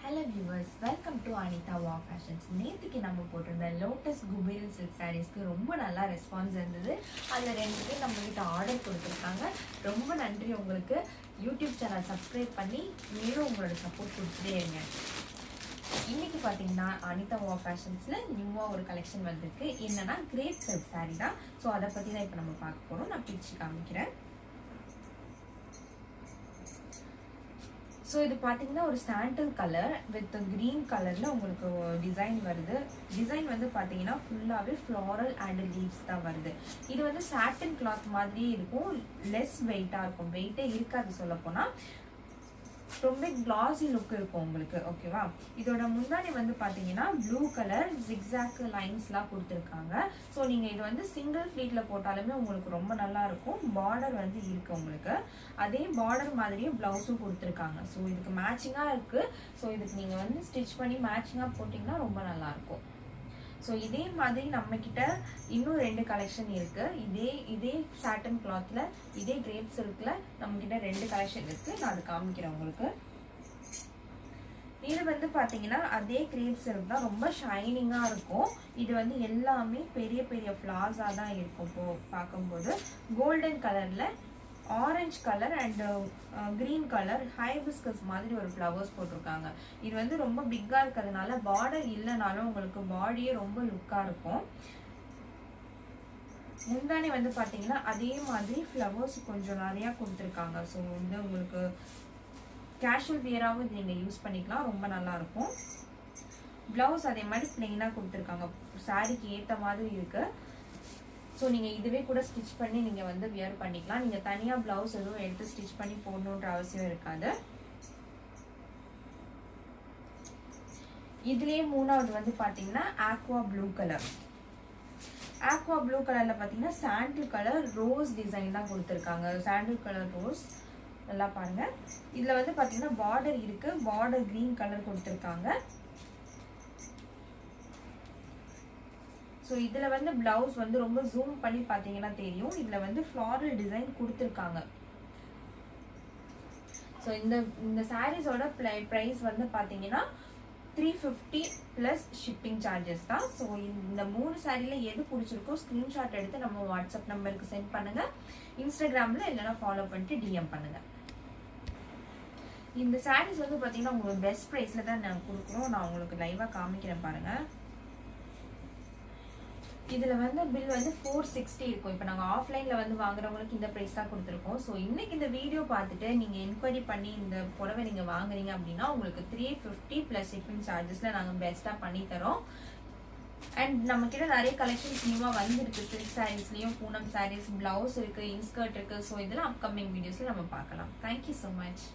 Hello viewers, welcome to Anita Wow Fashions. நேத்துக்கு நம்ம போட்டிருந்த லோட்டஸ் குபேரன் சில்க் சாரீஸ்க்கு ரொம்ப நல்லா ரெஸ்பான்ஸ் இருந்தது. அதில் 2 பேர் நம்ம கிட்ட ஆர்டர் கொடுத்துருக்காங்க. ரொம்ப நன்றி உங்களுக்கு. யூடியூப் சேனல் சப்ஸ்கிரைப் பண்ணி மேலும் உங்களோட சப்போர்ட் கொடுத்துட்டே இருங்க. இன்னைக்கு பார்த்தீங்கன்னா அனிதா வா ஃபேஷன்ஸில் நியூவாக ஒரு கலெக்ஷன் வந்திருக்கு. என்னன்னா கிரேப் சில்க் சாரீ தான். ஸோ அதை பற்றி தான் இப்போ நம்ம பார்க்க போகிறோம். நான் பிரித்து காமிக்கிறேன். ஸோ இது பார்த்தீங்கன்னா ஒரு சாண்டல் கலர் வித் க்ரீன் கலரில் உங்களுக்கு டிசைன் வருது. டிசைன் வந்து பார்த்தீங்கன்னா ஃபுல்லாகவே ஃப்ளாரல் அண்ட் லீவ்ஸ் தான் வருது. இது வந்து சாட்டின் கிளாத் மாதிரியே இருக்கும், லெஸ் வெயிட்டாக இருக்கும். வெயிட்டே இருக்காது சொல்லப்போனால். ரொம்ப கிளாஸி லுக் இருக்கும் உங்களுக்கு. ஓகேவா? இதோட முந்தானி வந்து பார்த்தீங்கன்னா ப்ளூ கலர் ஜிக்ஸாக் லைன்ஸ்லாம் கொடுத்துருக்காங்க. ஸோ நீங்கள் இது வந்து சிங்கிள் ஃப்ளீட்டில் போட்டாலுமே உங்களுக்கு ரொம்ப நல்லா இருக்கும். பார்டர் வந்து இருக்கு உங்களுக்கு. அதே பார்டர் மாதிரியே ப்ளவுஸும் கொடுத்துருக்காங்க. ஸோ இதுக்கு மேட்சிங்காக இருக்குது. ஸோ இதுக்கு நீங்கள் வந்து ஸ்டிச் பண்ணி மேட்சிங்காக போட்டிங்கன்னா ரொம்ப நல்லாயிருக்கும். ஸோ இதே மாதிரி நம்மக்கிட்ட இன்னும் 2 கலெக்ஷன் இருக்குது. இதே சாட்டன் கிளாத்தில் இதே கிரேப் சில்கில் நம்மக்கிட்ட 2 கலெக்ஷன் இருக்குது. நான் அது காமிக்கிறேன் உங்களுக்கு. இது வந்து பார்த்தீங்கன்னா அதே கிரேப் சில்க் தான், ரொம்ப ஷைனிங்காக இருக்கும். இது வந்து எல்லாமே பெரிய பெரிய ஃப்ளார்ஸாக தான் இருக்கும். இப்போது பார்க்கும்போது கோல்டன் கலரில் orange colour and green colour hibiscus மாதிரி ஒரு ஃப்ளவர்ஸ் போட்டிருக்காங்க. இது வந்து ரொம்ப பிக்காக இருக்கிறதுனால பார்டர் இல்லைனாலும் உங்களுக்கு பாடியே ரொம்ப லுக்காக இருக்கும். முந்தானி வந்து பார்த்தீங்கன்னா அதே மாதிரி ஃப்ளவர்ஸ் கொஞ்சம் நிறையா கொடுத்துருக்காங்க. ஸோ வந்து உங்களுக்கு கேஷுவல் வியராகவும் நீங்கள் யூஸ் பண்ணிக்கலாம், ரொம்ப நல்லாயிருக்கும். ப்ளவுஸ் அதே மாதிரி பிளெயினாக கொடுத்துருக்காங்க, சாரீக்கு ஏற்ற மாதிரி இருக்குது. ஸோ நீங்கள் இதுவே கூட ஸ்டிச் பண்ணி நீங்கள் வந்து வியர் பண்ணிக்கலாம். நீங்கள் தனியாக ப்ளவுஸ் எதுவும் எடுத்து ஸ்டிச் பண்ணி போடணுன்ற அவசியம் இருக்காது. இதுலேயே 3வது வந்து பார்த்தீங்கன்னா aqua blue colour. Aqua blue கலரில் பார்த்தீங்கன்னா சாண்டில் கலர் ரோஸ் டிசைன் தான் கொடுத்துருக்காங்க. சாண்டில் கலர் ரோஸ் நல்லா பாருங்கள். இதில் வந்து பார்த்தீங்கன்னா பார்டர் இருக்குது, பார்டர் க்ரீன் கலர் கொடுத்துருக்காங்க. ஸோ இதில் வந்து ப்ளவுஸ் வந்து ரொம்ப ஜூம் பண்ணி பார்த்தீங்கன்னா தெரியும். இதில் வந்து ஃப்ளாரல் டிசைன் கொடுத்துருக்காங்க. ஸோ இந்த சாரீஸோட ப்ரைஸ் வந்து பார்த்தீங்கன்னா 350 ப்ளஸ் ஷிப்பிங் சார்ஜஸ் தான். ஸோ இந்த 3 சாரியில் எது பிடிச்சிருக்கோ ஸ்க்ரீன்ஷாட் எடுத்து நம்ம வாட்ஸ்அப் நம்பருக்கு சென்ட் பண்ணுங்கள். இன்ஸ்டாகிராமில் இல்லைனா ஃபாலோ பண்ணிட்டு டிஎம் பண்ணுங்கள். இந்த சாரீஸ் வந்து பார்த்தீங்கன்னா உங்களுக்கு பெஸ்ட் ப்ரைஸில் தான் நான் கொடுக்குறோம். நான் உங்களுக்கு லைவாக காமிக்கிறேன் பாருங்கள். இதில் வந்து பில் வந்து 460 இருக்கும். இப்போ நாங்கள் ஆஃப்லைனில் வந்து வாங்குறவங்களுக்கு இந்த ப்ரைஸ் தான் கொடுத்துருக்கோம். ஸோ இன்றைக்கி இந்த வீடியோ பார்த்துட்டு நீங்கள் என்கொயரி பண்ணி இந்த புடவை நீங்கள் வாங்குறீங்க அப்படின்னா உங்களுக்கு 350 ப்ளஸ் ஷிப்பிங் சார்ஜஸில் நாங்கள் பெஸ்ட்டாக பண்ணித்தரோம். அண்ட் நம்மக்கிட்ட நிறைய கலெக்ஷன்ஸ் நியூவாக வந்துருக்கு. சில்க் சாரீஸ்லேயும் பூனம் சாரீஸ், ப்ளவுஸ் இருக்குது, இன்ஸ்கர்ட் இருக்குது. ஸோ இதெல்லாம் அப்கமிங் வீடியோஸில் நம்ம பார்க்கலாம். Thank you so much.